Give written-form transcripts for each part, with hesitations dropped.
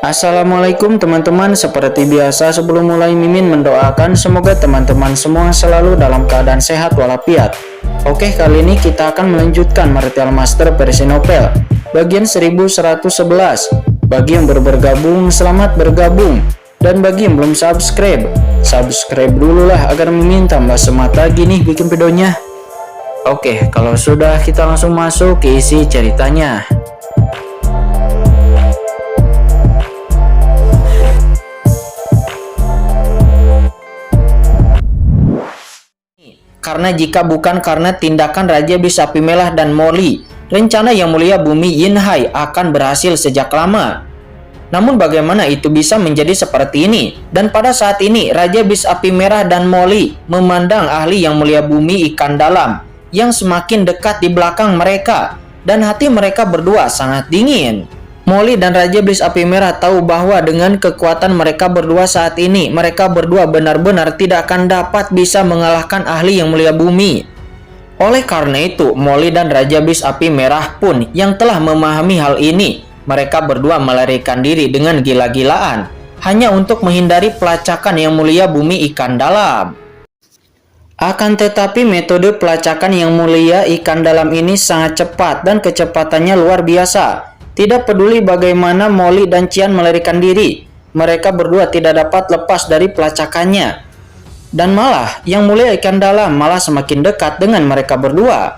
Assalamualaikum teman-teman, seperti biasa sebelum mulai Mimin mendoakan semoga teman-teman semua selalu dalam keadaan sehat walafiat. Oke, kali ini kita akan melanjutkan Martial Master versi novel bagian 1111. Bagi yang baru bergabung, selamat bergabung. Dan bagi yang belum subscribe dulu lah agar Mimin tambah semangat lagi nih bikin videonya. Oke, kalau sudah kita langsung masuk ke isi ceritanya. Karena jika bukan karena tindakan Raja Iblis Api Merah dan Molly, rencana Yang Mulia Bumi Yin Hai akan berhasil sejak lama. Namun bagaimana itu bisa menjadi seperti ini? Dan pada saat ini Raja Iblis Api Merah dan Molly memandang ahli Yang Mulia Bumi Ikan Dalam yang semakin dekat di belakang mereka, dan hati mereka berdua sangat dingin. Molly dan Raja Iblis Api Merah tahu bahwa dengan kekuatan mereka berdua saat ini, mereka berdua benar-benar tidak akan dapat bisa mengalahkan ahli Yang Mulia Bumi. Oleh karena itu, Molly dan Raja Iblis Api Merah pun yang telah memahami hal ini, mereka berdua melarikan diri dengan gila-gilaan, hanya untuk menghindari pelacakan Yang Mulia Bumi Ikan Dalam. Akan tetapi metode pelacakan Yang Mulia Ikan Dalam ini sangat cepat dan kecepatannya luar biasa. Tidak peduli bagaimana Molly dan Cian melarikan diri, mereka berdua tidak dapat lepas dari pelacakannya. Dan malah Yang Mulia Ikan Dalam malah semakin dekat dengan mereka berdua.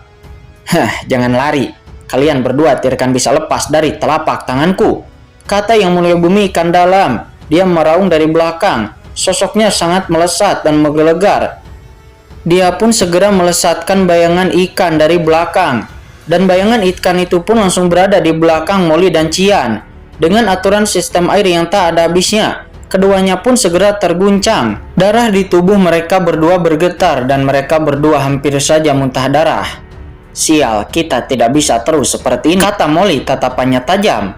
Jangan lari, kalian berdua tidak akan bisa lepas dari telapak tanganku, kata Yang Mulia Bumi Ikan Dalam. Dia meraung dari belakang, sosoknya sangat melesat dan menggelegar. Dia pun segera melesatkan bayangan ikan dari belakang. Dan bayangan ikan itu pun langsung berada di belakang Molly dan Cian. Dengan aturan sistem air yang tak ada habisnya, keduanya pun segera terguncang. Darah di tubuh mereka berdua bergetar dan mereka berdua hampir saja muntah darah. Sial, kita tidak bisa terus seperti ini, kata Molly tatapannya tajam.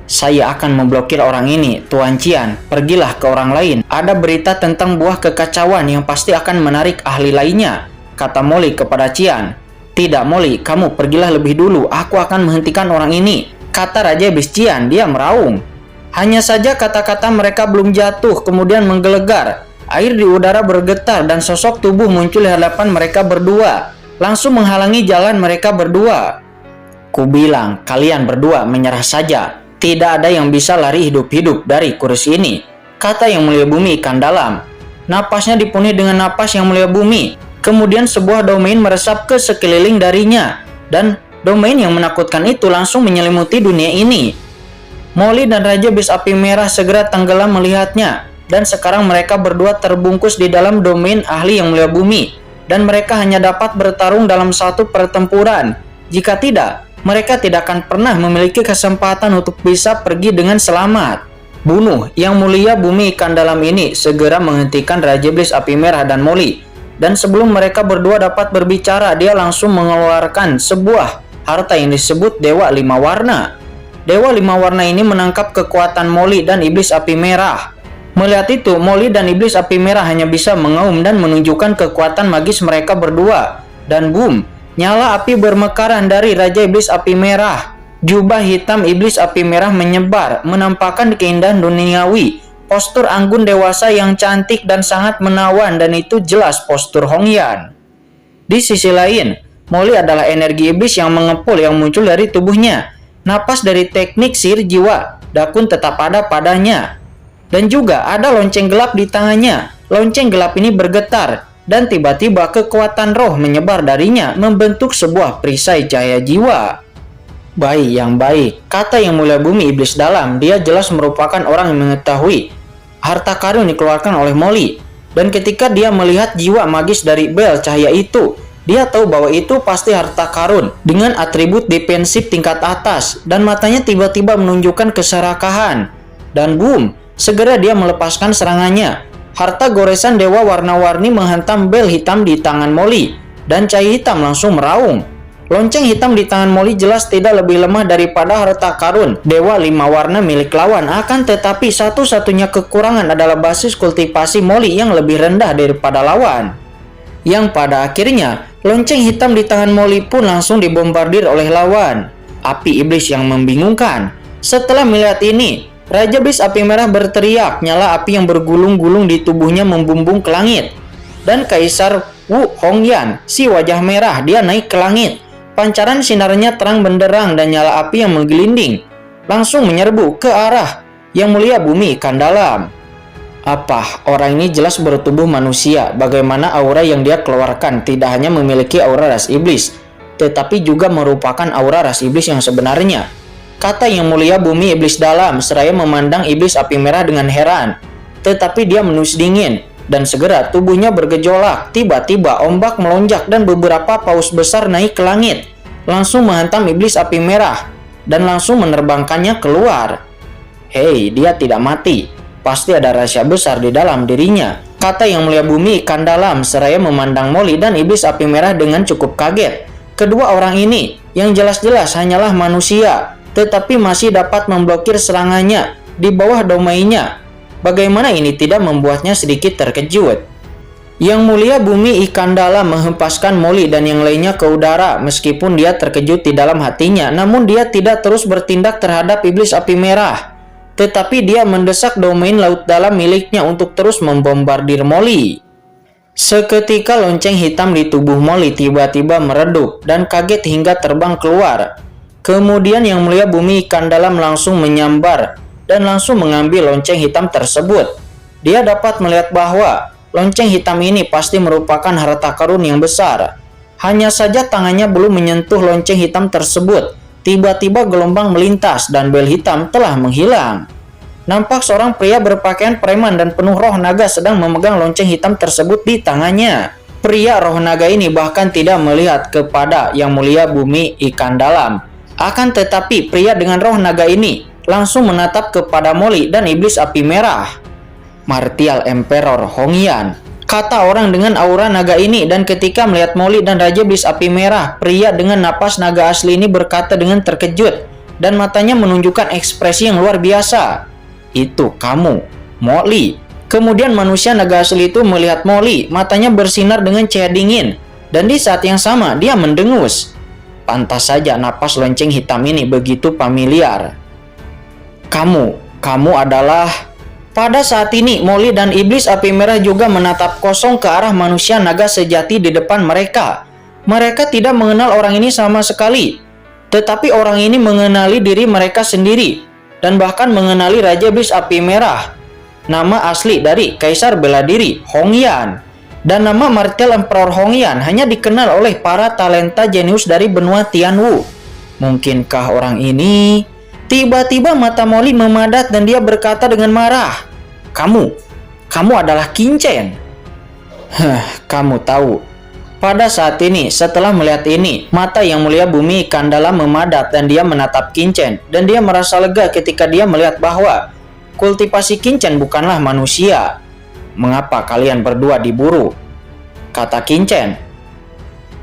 Saya akan memblokir orang ini, Tuan Cian. Pergilah ke orang lain. Ada berita tentang buah kekacauan yang pasti akan menarik ahli lainnya, kata Molly kepada Cian. Tidak Molly, kamu pergilah lebih dulu, aku akan menghentikan orang ini, kata Raja Iblis. Cian, dia meraung. Hanya saja kata-kata mereka belum jatuh, kemudian menggelegar. Air di udara bergetar dan sosok tubuh muncul di hadapan mereka berdua, langsung menghalangi jalan mereka berdua. Kubilang, kalian berdua menyerah saja. Tidak ada yang bisa lari hidup-hidup dari kursi ini, kata Yang Mulia Bumi Ikan Dalam. Napasnya dipenuhi dengan napas Yang Mulia Bumi. Kemudian sebuah domain meresap ke sekeliling darinya, dan domain yang menakutkan itu langsung menyelimuti dunia ini. Molly dan Raja Iblis Api Merah segera tenggelam melihatnya, dan sekarang mereka berdua terbungkus di dalam domain ahli Yang Mulia Bumi, dan mereka hanya dapat bertarung dalam satu pertempuran. Jika tidak, mereka tidak akan pernah memiliki kesempatan untuk bisa pergi dengan selamat. Bunuh Yang Mulia Bumi Ikan Dalam ini segera menghentikan Raja Iblis Api Merah dan Molly. Dan sebelum mereka berdua dapat berbicara, dia langsung mengeluarkan sebuah harta yang disebut Dewa Lima Warna. Dewa Lima Warna ini menangkap kekuatan Molly dan Iblis Api Merah. Melihat itu, Molly dan Iblis Api Merah hanya bisa mengaum dan menunjukkan kekuatan magis mereka berdua. Dan boom, nyala api bermekaran dari Raja Iblis Api Merah. Jubah hitam Iblis Api Merah menyebar, menampakkan keindahan duniawi. Postur anggun dewasa yang cantik dan sangat menawan, dan itu jelas postur Hongyan. Di sisi lain, Molly adalah energi iblis yang mengepul yang muncul dari tubuhnya. Napas dari teknik sihir jiwa Dakun tetap ada padanya. Dan juga ada lonceng gelap di tangannya. Lonceng gelap ini bergetar, dan tiba-tiba kekuatan roh menyebar darinya, membentuk sebuah perisai cahaya jiwa. Bayi yang baik, kata Yang Mulia Bumi Iblis Dalam. Dia jelas merupakan orang yang mengetahui harta karun dikeluarkan oleh Molly. Dan ketika dia melihat jiwa magis dari bel cahaya itu, dia tahu bahwa itu pasti harta karun dengan atribut defensif tingkat atas, dan matanya tiba-tiba menunjukkan keserakahan. Dan boom, segera dia melepaskan serangannya. Harta goresan dewa warna-warni menghantam bel hitam di tangan Molly, dan cahaya hitam langsung meraung. Lonceng hitam di tangan Molly jelas tidak lebih lemah daripada harta karun Dewa Lima Warna milik lawan. Akan tetapi satu-satunya kekurangan adalah basis kultivasi Molly yang lebih rendah daripada lawan. Yang pada akhirnya, lonceng hitam di tangan Molly pun langsung dibombardir oleh lawan. Api iblis yang membingungkan. Setelah melihat ini, Raja Iblis Api Merah berteriak, nyala api yang bergulung-gulung di tubuhnya membumbung ke langit. Dan Kaisar Wu Hongyan, si wajah merah, dia naik ke langit. Pancaran sinarnya terang benderang dan nyala api yang menggelinding langsung menyerbu ke arah Yang Mulia Bumi Ikan Dalam. Apa? Orang ini jelas bertubuh manusia. Bagaimana aura yang dia keluarkan tidak hanya memiliki aura ras iblis, tetapi juga merupakan aura ras iblis yang sebenarnya, kata Yang Mulia Bumi Iblis Dalam seraya memandang Iblis Api Merah dengan heran. Tetapi dia menus dingin dan segera tubuhnya bergejolak. Tiba-tiba ombak melonjak dan beberapa paus besar naik ke langit, langsung menghantam Iblis Api Merah dan langsung menerbangkannya keluar. Hei, dia tidak mati. Pasti ada rahasia besar di dalam dirinya, kata Yang Mulia Bumi Ikan Dalam seraya memandang Molly dan Iblis Api Merah dengan cukup kaget. Kedua orang ini yang jelas-jelas hanyalah manusia, tetapi masih dapat memblokir serangannya di bawah domainnya. Bagaimana ini tidak membuatnya sedikit terkejut. Yang Mulia Bumi Ikan Dalam menghempaskan Molly dan yang lainnya ke udara. Meskipun dia terkejut di dalam hatinya, namun dia tidak terus bertindak terhadap Iblis Api Merah, tetapi dia mendesak domain laut dalam miliknya untuk terus membombardir Molly. Seketika lonceng hitam di tubuh Molly tiba-tiba meredup dan kaget hingga terbang keluar. Kemudian Yang Mulia Bumi Ikan Dalam langsung menyambar dan langsung mengambil lonceng hitam tersebut. Dia dapat melihat bahwa lonceng hitam ini pasti merupakan harta karun yang besar. Hanya saja tangannya belum menyentuh lonceng hitam tersebut. Tiba-tiba gelombang melintas dan bel hitam telah menghilang. Nampak seorang pria berpakaian preman dan penuh roh naga sedang memegang lonceng hitam tersebut di tangannya. Pria roh naga ini bahkan tidak melihat kepada Yang Mulia Bumi Ikan Dalam. Akan tetapi pria dengan roh naga ini langsung menatap kepada Molly dan Iblis Api Merah. Martial Emperor Hongyan, kata orang dengan aura naga ini, dan ketika melihat Molly dan Raja Iblis Api Merah, pria dengan napas naga asli ini berkata dengan terkejut dan matanya menunjukkan ekspresi yang luar biasa. Itu kamu, Molly. Kemudian manusia naga asli itu melihat Molly, matanya bersinar dengan cahaya dingin, dan di saat yang sama dia mendengus. Pantas saja napas lonceng hitam ini begitu familiar. Kamu adalah... Pada saat ini, Molly dan Iblis Api Merah juga menatap kosong ke arah manusia naga sejati di depan mereka. Mereka tidak mengenal orang ini sama sekali, tetapi orang ini mengenali diri mereka sendiri, dan bahkan mengenali Raja Iblis Api Merah. Nama asli dari Kaisar Bela Diri, Hongyan, dan nama Martial Emperor Hongyan hanya dikenal oleh para talenta jenius dari benua Tianwu. Mungkinkah orang ini... Tiba-tiba mata Molly memadat dan dia berkata dengan marah, Kamu adalah Qin Chen. Kamu tahu. Pada saat ini, setelah melihat ini, mata Yang Mulia Bumi Ikan Dalam memadat dan dia menatap Qin Chen. Dan dia merasa lega ketika dia melihat bahwa kultivasi Qin Chen bukanlah manusia. Mengapa kalian berdua diburu? Kata Qin Chen.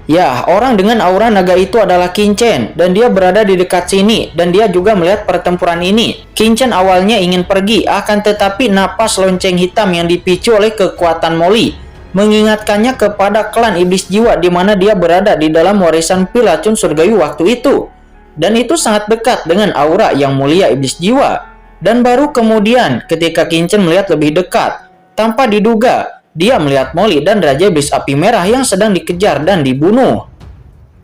Ya, orang dengan aura naga itu adalah Qin Chen, dan dia berada di dekat sini, dan dia juga melihat pertempuran ini. Qin Chen awalnya ingin pergi, akan tetapi napas lonceng hitam yang dipicu oleh kekuatan Molly mengingatkannya kepada klan iblis jiwa di mana dia berada di dalam warisan pilacun surgawi waktu itu. Dan itu sangat dekat dengan aura Yang Mulia Iblis Jiwa. Dan baru kemudian ketika Qin Chen melihat lebih dekat, tanpa diduga, dia melihat Molly dan Raja Iblis Api Merah yang sedang dikejar dan dibunuh.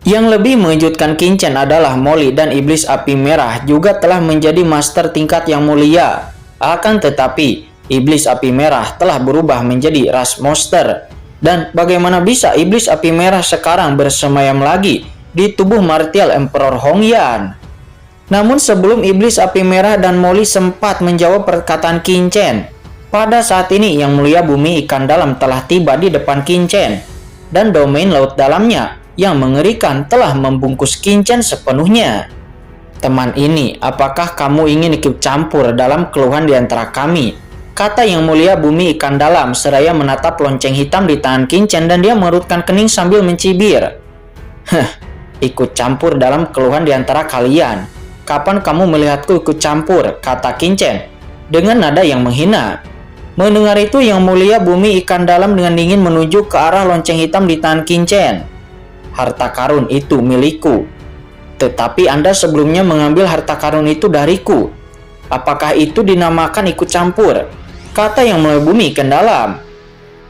Yang lebih mengejutkan Qin Chen adalah Molly dan Iblis Api Merah juga telah menjadi master tingkat yang mulia. Akan tetapi, Iblis Api Merah telah berubah menjadi ras monster. Dan bagaimana bisa Iblis Api Merah sekarang bersemayam lagi di tubuh Martial Emperor Hongyan? Namun sebelum Iblis Api Merah dan Molly sempat menjawab perkataan Qin Chen, pada saat ini Yang Mulia Bumi Ikan Dalam telah tiba di depan Qin Chen, dan domain laut dalamnya yang mengerikan telah membungkus Qin Chen sepenuhnya. Teman ini, apakah kamu ingin ikut campur dalam keluhan di antara kami? Kata Yang Mulia Bumi Ikan Dalam seraya menatap lonceng hitam di tangan Qin Chen dan dia mengerutkan kening sambil mencibir. Ikut campur dalam keluhan di antara kalian. Kapan kamu melihatku ikut campur? Kata Qin Chen dengan nada yang menghina. Mendengar itu, Yang Mulia Bumi Ikan Dalam dengan dingin menuju ke arah lonceng hitam di tangan Qin Chen. Harta karun itu milikku. Tetapi Anda sebelumnya mengambil harta karun itu dariku. Apakah itu dinamakan ikut campur? Kata Yang Mulia Bumi Kendalam.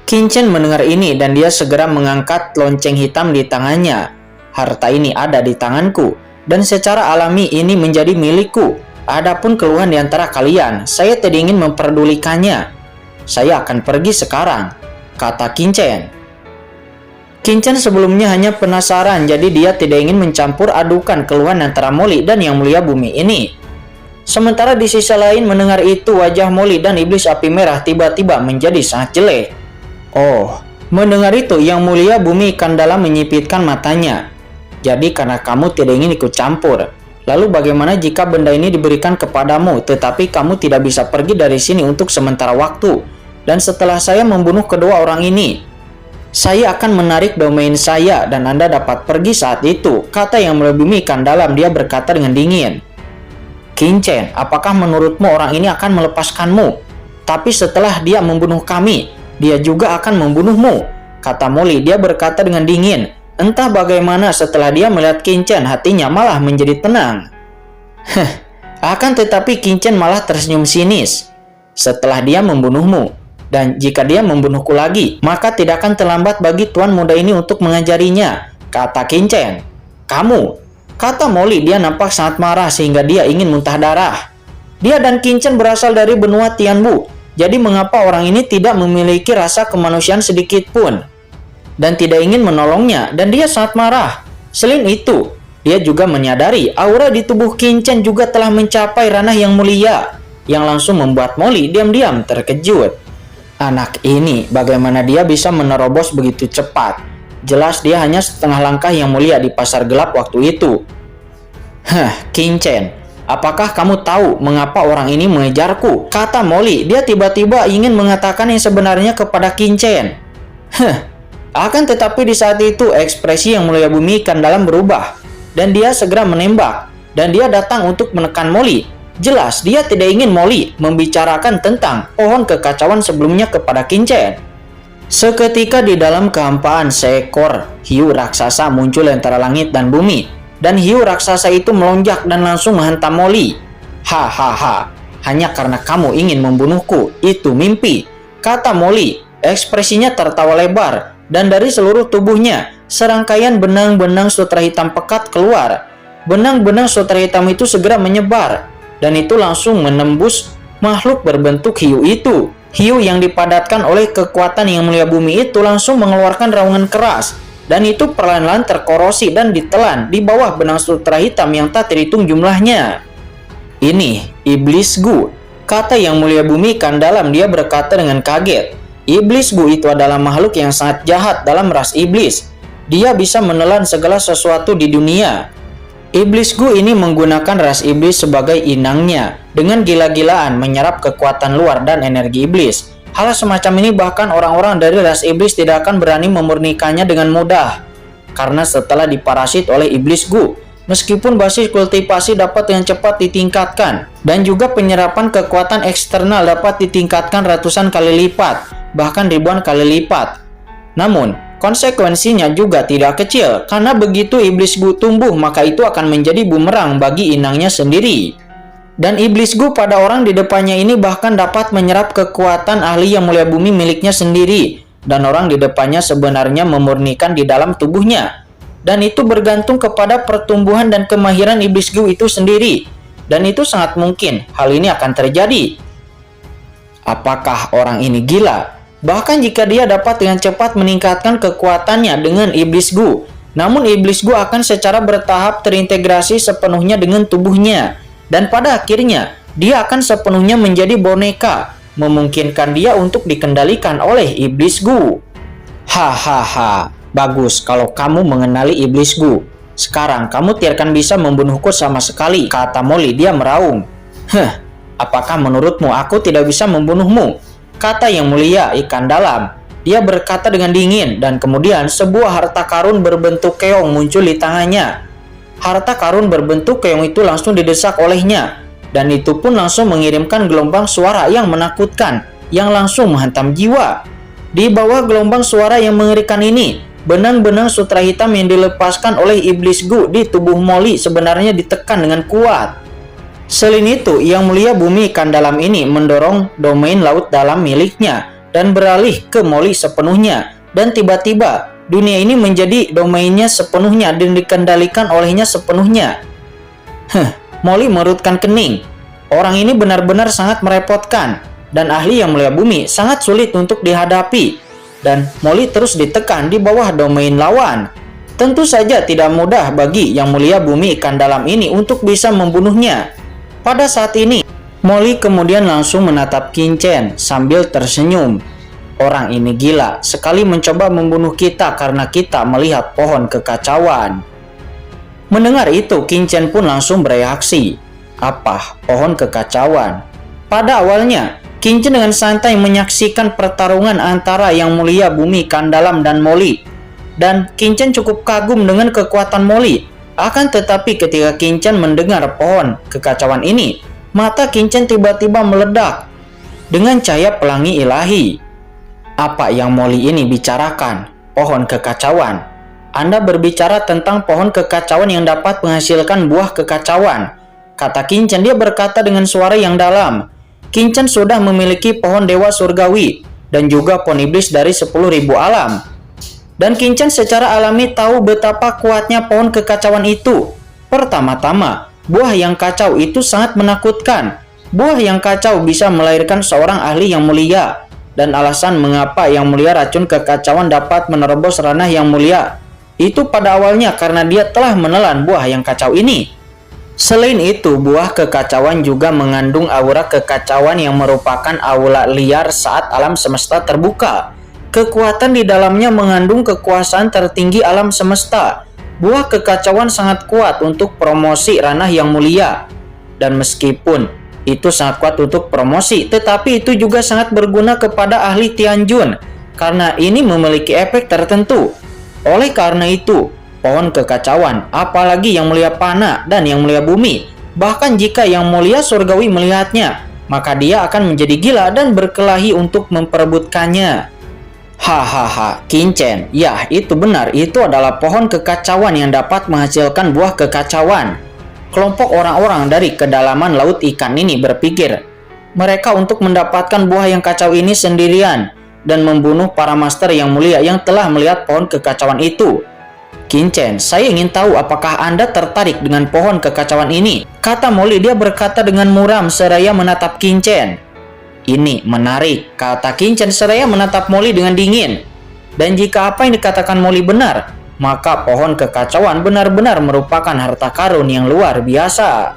Qin Chen mendengar ini dan dia segera mengangkat lonceng hitam di tangannya. Harta ini ada di tanganku dan secara alami ini menjadi milikku. Adapun keluhan di antara kalian, saya tidak ingin memperdulikannya. Saya akan pergi sekarang, kata Qin Chen. Qin Chen sebelumnya hanya penasaran, jadi dia tidak ingin mencampur adukan keluhan antara Molly dan Yang Mulia Bumi ini. Sementara di sisi lain mendengar itu, wajah Molly dan iblis api merah tiba-tiba menjadi sangat jelek. Oh, mendengar itu Yang Mulia Bumi Kendalam menyipitkan matanya. Jadi karena kamu tidak ingin ikut campur, lalu bagaimana jika benda ini diberikan kepadamu tetapi kamu tidak bisa pergi dari sini untuk sementara waktu? Dan setelah saya membunuh kedua orang ini, saya akan menarik domain saya dan Anda dapat pergi saat itu, kata Yang Mulia Bumi Kendalam. Dia berkata dengan dingin. Qin Chen, apakah menurutmu orang ini akan melepaskanmu? Tapi setelah dia membunuh kami, dia juga akan membunuhmu, kata Molly. Dia berkata dengan dingin. Entah bagaimana setelah dia melihat Qin Chen, hatinya malah menjadi tenang. Akan tetapi Qin Chen malah tersenyum sinis. Setelah dia membunuhmu, dan jika dia membunuhku lagi, maka tidak akan terlambat bagi tuan muda ini untuk mengajarinya, kata Qin Chen. Kamu, kata Molly. Dia nampak sangat marah sehingga dia ingin muntah darah. Dia dan Qin Chen berasal dari benua Tianbu. Jadi mengapa orang ini tidak memiliki rasa kemanusiaan sedikit pun? Dan tidak ingin menolongnya, dan dia sangat marah. Selain itu, dia juga menyadari aura di tubuh Qin Chen juga telah mencapai ranah yang mulia, yang langsung membuat Molly diam-diam terkejut. Anak ini, bagaimana dia bisa menerobos begitu cepat? Jelas dia hanya setengah langkah yang mulia di pasar gelap waktu itu. Qin Chen, apakah kamu tahu mengapa orang ini mengejarku? Kata Molly. Dia tiba-tiba ingin mengatakan yang sebenarnya kepada Qin Chen. Akan tetapi di saat itu ekspresi Yang Mulia Bumi Kendalam berubah dan dia segera menembak dan dia datang untuk menekan Molly. Jelas dia tidak ingin Molly membicarakan tentang pohon kekacauan sebelumnya kepada Qin Chen. Seketika di dalam kehampaan seekor hiu raksasa muncul antara langit dan bumi dan hiu raksasa itu melonjak dan langsung menghantam Molly. Hahaha, hanya karena kamu ingin membunuhku, itu mimpi, kata Molly. Ekspresinya tertawa lebar dan dari seluruh tubuhnya serangkaian benang-benang sutra hitam pekat keluar. Benang-benang sutra hitam itu segera menyebar dan itu langsung menembus makhluk berbentuk hiu itu. Hiu yang dipadatkan oleh kekuatan Yang Mulia Bumi itu langsung mengeluarkan raungan keras dan itu perlahan-lahan terkorosi dan ditelan di bawah benang sutra hitam yang tak terhitung jumlahnya. Ini Iblis Gu, kata Yang Mulia Bumi Kendalam. Dia berkata dengan kaget. Iblis Gu itu adalah makhluk yang sangat jahat dalam ras iblis. Dia bisa menelan segala sesuatu di dunia. Iblis Gu ini menggunakan ras iblis sebagai inangnya, dengan gila-gilaan menyerap kekuatan luar dan energi iblis. Hal semacam ini bahkan orang-orang dari ras iblis tidak akan berani memurnikannya dengan mudah. Karena setelah diparasit oleh Iblis Gu, meskipun basis kultivasi dapat dengan cepat ditingkatkan, dan juga penyerapan kekuatan eksternal dapat ditingkatkan ratusan kali lipat, bahkan ribuan kali lipat. Namun, konsekuensinya juga tidak kecil, karena begitu Iblis Gu tumbuh, maka itu akan menjadi bumerang bagi inangnya sendiri. Dan Iblis Gu pada orang di depannya ini bahkan dapat menyerap kekuatan ahli Yang Mulia Bumi miliknya sendiri, dan orang di depannya sebenarnya memurnikan di dalam tubuhnya. Dan itu bergantung kepada pertumbuhan dan kemahiran Iblis Gu itu sendiri, dan itu sangat mungkin hal ini akan terjadi. Apakah orang ini gila? Bahkan jika dia dapat dengan cepat meningkatkan kekuatannya dengan Iblis Gu, namun Iblis Gu akan secara bertahap terintegrasi sepenuhnya dengan tubuhnya, dan pada akhirnya dia akan sepenuhnya menjadi boneka, memungkinkan dia untuk dikendalikan oleh Iblis Gu. Hahaha, bagus kalau kamu mengenali Iblis Gu. Sekarang kamu tidak akan bisa membunuhku sama sekali, kata Molly. Dia meraung. Apakah menurutmu aku tidak bisa membunuhmu? Kata Yang Mulia Ikan Dalam. Dia berkata dengan dingin dan kemudian sebuah harta karun berbentuk keong muncul di tangannya. Harta karun berbentuk keong itu langsung didesak olehnya dan itu pun langsung mengirimkan gelombang suara yang menakutkan yang langsung menghantam jiwa. Di bawah gelombang suara yang mengerikan ini, benang-benang sutra hitam yang dilepaskan oleh Iblis Gu di tubuh Molly sebenarnya ditekan dengan kuat. Selain itu, Yang Mulia Bumi Ikan Dalam ini mendorong domain laut dalam miliknya dan beralih ke Molly sepenuhnya. Dan tiba-tiba, dunia ini menjadi domainnya sepenuhnya dan dikendalikan olehnya sepenuhnya. Molly merutkan kening. Orang ini benar-benar sangat merepotkan, dan ahli Yang Mulia Bumi sangat sulit untuk dihadapi. Dan Molly terus ditekan di bawah domain lawan. Tentu saja tidak mudah bagi Yang Mulia Bumi Ikan Dalam ini untuk bisa membunuhnya. Pada saat ini, Molly kemudian langsung menatap Qin-Chen sambil tersenyum. Orang ini gila sekali mencoba membunuh kita karena kita melihat pohon kekacauan. Mendengar itu, Qin-Chen pun langsung bereaksi. Apa pohon kekacauan? Pada awalnya, Qin-Chen dengan santai menyaksikan pertarungan antara Yang Mulia Bumi Ikan Dalam dan Molly. Dan Qin-Chen cukup kagum dengan kekuatan Molly. Akan tetapi ketika Qin-Chen mendengar pohon kekacauan ini, mata Qin-Chen tiba-tiba meledak dengan cahaya pelangi ilahi. Apa yang Molly ini bicarakan? Pohon kekacauan. Anda berbicara tentang pohon kekacauan yang dapat menghasilkan buah kekacauan, kata Qin-Chen. Dia berkata dengan suara yang dalam. Qin-Chen sudah memiliki pohon dewa surgawi dan juga pohon iblis dari 10.000 alam. Dan Qin-Chen secara alami tahu betapa kuatnya pohon kekacauan itu. Pertama-tama, buah yang kacau itu sangat menakutkan. Buah yang kacau bisa melahirkan seorang ahli yang mulia. Dan alasan mengapa Yang Mulia racun kekacauan dapat menerobos ranah Yang Mulia itu pada awalnya karena dia telah menelan buah yang kacau ini. Selain itu, buah kekacauan juga mengandung aura kekacauan yang merupakan aura liar saat alam semesta terbuka. Kekuatan di dalamnya mengandung kekuasaan tertinggi alam semesta. Buah kekacauan sangat kuat untuk promosi ranah Yang Mulia. Dan meskipun itu sangat kuat untuk promosi, tetapi itu juga sangat berguna kepada ahli Tianjun karena ini memiliki efek tertentu. Oleh karena itu, pohon kekacauan, apalagi Yang Mulia Panah dan Yang Mulia Bumi, bahkan jika Yang Mulia Surgawi melihatnya, maka dia akan menjadi gila dan berkelahi untuk memperebutkannya. Hahaha, Qin-Chen, ya itu benar, itu adalah pohon kekacauan yang dapat menghasilkan buah kekacauan. Kelompok orang-orang dari kedalaman laut ikan ini berpikir mereka untuk mendapatkan buah yang kacau ini sendirian dan membunuh para master yang mulia yang telah melihat pohon kekacauan itu. Qin-Chen, saya ingin tahu apakah Anda tertarik dengan pohon kekacauan ini, kata Molly. Dia berkata dengan muram seraya menatap Qin-Chen. Ini menarik, kata Qin-Chen seraya menatap Molly dengan dingin. Dan jika apa yang dikatakan Molly benar, maka pohon kekacauan benar-benar merupakan harta karun yang luar biasa.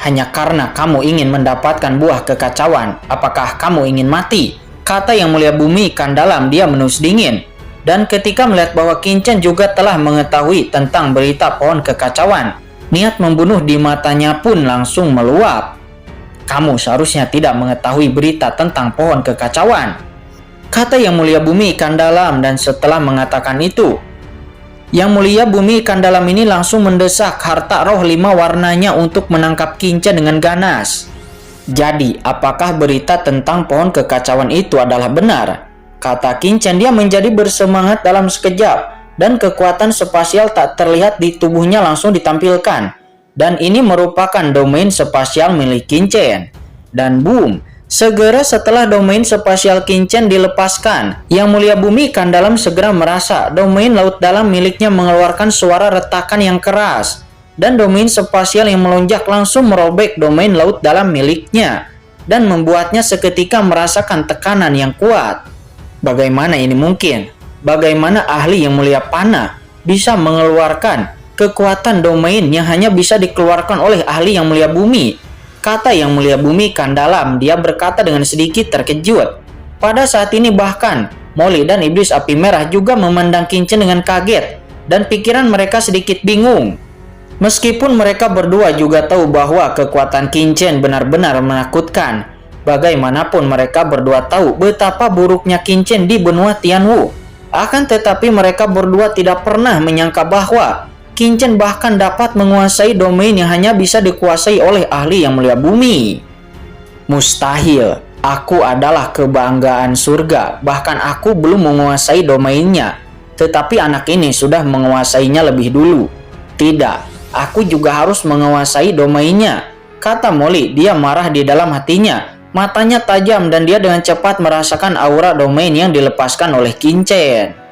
Hanya karena kamu ingin mendapatkan buah kekacauan, apakah kamu ingin mati? Kata Yang Mulia Bumi Ikan Dalam. Dia menus dingin. Dan ketika melihat bahwa Qin-Chen juga telah mengetahui tentang berita pohon kekacauan, niat membunuh di matanya pun langsung meluap. Kamu seharusnya tidak mengetahui berita tentang pohon kekacauan, kata Yang Mulia Bumi Ikan Dalam. Dan setelah mengatakan itu, Yang Mulia Bumi Ikan Dalam ini langsung mendesak harta roh 5 warnanya untuk menangkap Qin-Chen dengan ganas. Jadi, apakah berita tentang pohon kekacauan itu adalah benar? Kata Qin-Chen. Dia menjadi bersemangat dalam sekejap, dan kekuatan spasial tak terlihat di tubuhnya langsung ditampilkan. Dan ini merupakan domain spasial milik Qin-Chen. Dan boom! Segera setelah domain spasial Qin-Chen dilepaskan, Yang Mulia Bumi Ikan Dalam segera merasa domain laut dalam miliknya mengeluarkan suara retakan yang keras. Dan domain spasial yang melonjak langsung merobek domain laut dalam miliknya dan membuatnya seketika merasakan tekanan yang kuat. Bagaimana ini mungkin? Bagaimana ahli Yang Mulia Panah bisa mengeluarkan kekuatan domain yang hanya bisa dikeluarkan oleh ahli Yang Mulia Bumi? Kata Yang Mulia Bumi Ikan Dalam. Dia berkata dengan sedikit terkejut. Pada saat ini bahkan Molly dan Iblis Api Merah juga memandang Qin-Chen dengan kaget dan pikiran mereka sedikit bingung. Meskipun mereka berdua juga tahu bahwa kekuatan Qin-Chen benar-benar menakutkan, bagaimanapun mereka berdua tahu betapa buruknya Qin-Chen di benua Tianwu. Akan tetapi mereka berdua tidak pernah menyangka bahwa Qin-Chen bahkan dapat menguasai domain yang hanya bisa dikuasai oleh ahli Yang Mulia Bumi. Mustahil, aku adalah kebanggaan surga, bahkan aku belum menguasai domainnya, tetapi anak ini sudah menguasainya lebih dulu. Tidak, aku juga harus menguasai domainnya. kata Molly, dia marah di dalam hatinya. Matanya tajam dan dia dengan cepat merasakan aura domain yang dilepaskan oleh Qin Chen.